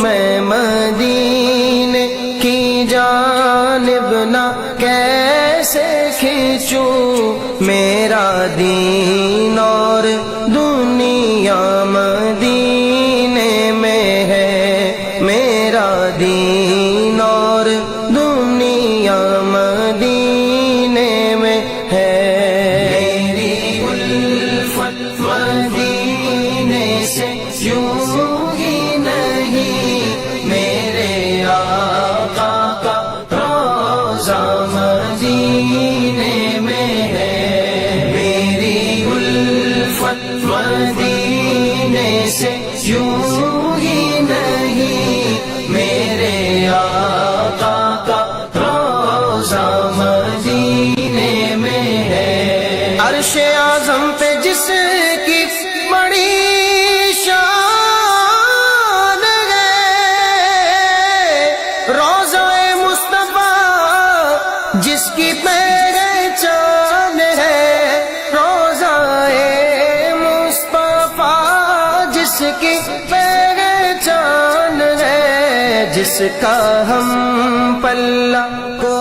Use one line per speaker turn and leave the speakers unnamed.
میں مدینے کی جانب نہ کیسے کھینچوں میرا دین اور دنیا مدینے میں ہے میرا دین اور دنیا مدینے میں ہے میری الفت مدینے سے یوں ہی نہیں میرے آقا کا روضہ مدینے میں ہے میری الفت مدینے سے یوں ہی نہیں میرے آقا کا روضہ مدینے میں ہے عرش اعظم پہ جس کی بڑی شان ہے روضہ مصطفیٰ جس کی پہچان ہے روضہ مصطفیٰ جس کی پہچان ہے جس کا ہم پلہ کو